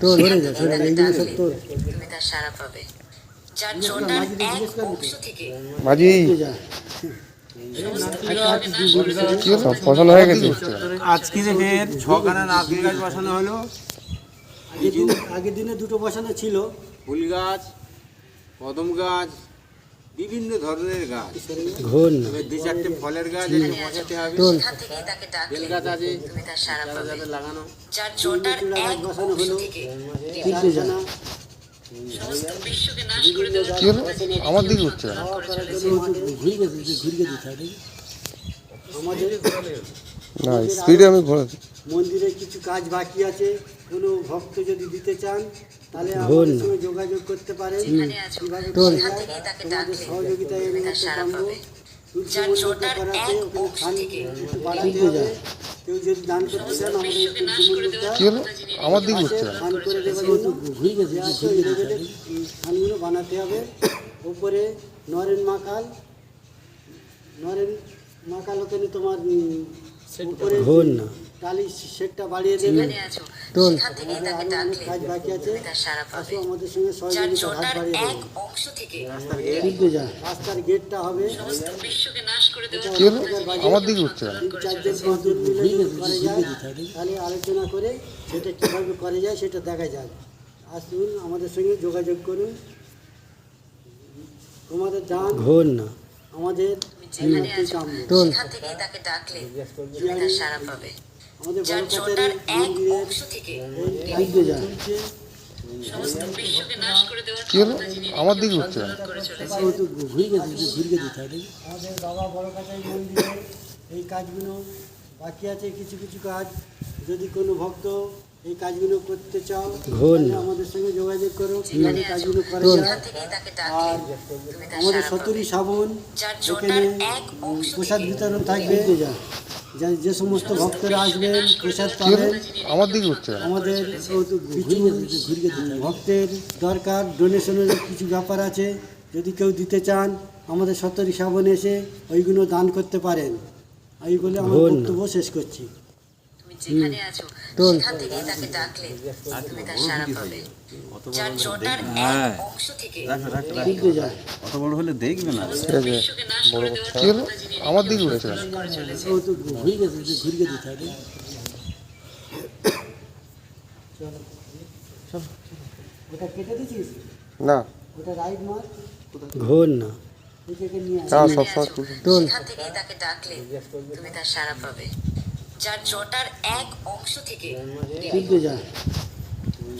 তোর ধরে যা সরে এইগুলো সব তোর তুমি তার সারা পাবে যার জোটার এক অংশ থেকে মাঝি সব ফসল হয়ে গেছে আজকে যে ফের ছখানা নারকেল গাছ বসানো হলো। আগের দিনে দুটো বসানো ছিল, ফুল গাছ, কদম গাছ, বিভিন্ন ধরনের গাছ, ঘন এবার দু চারটে ফলের গাছ এখানে বসাতে হবে। এখান থেকে তাকে ডাকলে বেল গাছ আছে তুমি তার সারা পাবে যাদের লাগানো। যার জোটার এক বসানো অংশ হলো, থেকে চারখানা সমস্ত বিশ্বকে নাশ করে দেওয়ার কি হলো আমার দিকে উঠছে না ঘুরে দিতে হবে। আমাদের না স্পিডে আমি ঘোরাচ্ছি মন্দিরে কিছু কাজ বাকি আছে, কোনো ভক্ত যদি দিতে চান তাহলে আমাদের সঙ্গে যোগাযোগ করতে পারেন। যেখানে আছো কিভাবে এখান থেকে তাকে তোমাদের ডাকলে সহযোগিতায় তুমি আমি তার করতে সারা পারবো। পাবে তুলসী যার মন্দির জোটার ব্যাপার আছে, এক ওখানে অংশ খান থেকে একটু বাড়াতে হবে। কেউ যদি দান করতে চান আমাদের এই তুলসী মন্দিরটা কি হলো আমার দিকে উঠছে না খান করে দেওয়ার জন্য খানগুলো বানাতে হবে। উপরে নরেন মাকাল ওখানে তোমার উপরে টালি সেটটা বাড়িয়ে দেবে। যেখানে আছো সেখান থেকে তাকে ডাকলে কাজ বাকি আছে, তুমি তার সারা পাবে আসো আমাদের সঙ্গে যার সহযোগিতা হাত জোটার বাড়িয়ে এক দেবে। অংশ থেকে রাস্তার গেটটা হবে সমস্ত বিশ্বকে নাশ করে দেওয়ার কি হলো আমার দিকে উঠছে না 3-4 জন মিলে যদি করা যায় তাহলে আলোচনা করে সেটা কীভাবে করা যায় সেটা দেখা যাক। আসুন আমাদের সঙ্গে যোগাযোগ করুন। তোমাদের দান ঘন না আমাদের যেখানে আছো কাম্য। সেখান থেকে তাকে ডাকলে তুমি তার সারা পাবে আমাদের যার বড় জোটার এক মন্দিরের অংশ থেকে চলছে, সমস্ত বিশ্বকে নাশ করে দেওয়ার কি হলো আমার দিকে উঠছে না করে চলেছে আমাদের বাবা বড় কাছাই মন্দিরে এই কাজগুলো বাকি আছে। কিছু কিছু কাজ যদি কোনো ভক্ত এই কাজগুলো করতে চাও তাহলে আমাদের সঙ্গে যোগাযোগ করো, যেখানে এই আছো কাজগুলো করা সেখান যায়। থেকে তাকে ডাকলে আর তুমি তার আমাদের সারা সতুরি পাবে সাবন যার এখানে জোটার এক অংশ প্রসাদ থেকে বিতরণ থাকবে। যে সমস্ত ভক্তরা আসবেন প্রসাদ কি হলো পাবেন। আমার দিকে উঠছে না আমাদের কিছু ভক্তের দরকার, ডোনেশনের কিছু ব্যাপার আছে। যদি কেউ দিতে চান আমাদের সত্তরি সাবন এসে ওইগুলো দান করতে পারেন। এই বলে আমার বক্তব্য শেষ করছি। তুমি যেখানে আছো সেখান থেকে তাকে ডাকলে তুমি তার সারা পাবে যার জোটার এক অংশ থেকে অত বড় হলে দেখবে না। বিশ্বকে নাশ করে দেওয়ার কি হলো আমার দিকে উঠছে না করে চলেছে ঘুরিয়ে দিতে হবে। ওটা কেটে দিচ্ছিস, না ওটা রাইট মার ঘন না এটাকে নিয়ে আয়। না সবসময় সেখান থেকে তাকে ডাকলে তুমি তার সারা পাবে যার জোটার এক অংশ থেকে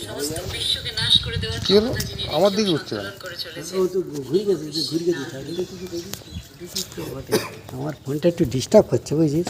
সমস্ত বিশ্বকে নাশ করে দেওয়ার কি হলো আমার দিকে উঠছে না করে চলেছে ঘুরিয়ে দিতে হবে। আমার ফোনটা একটু ডিস্টার্ব হচ্ছে বুঝছিস।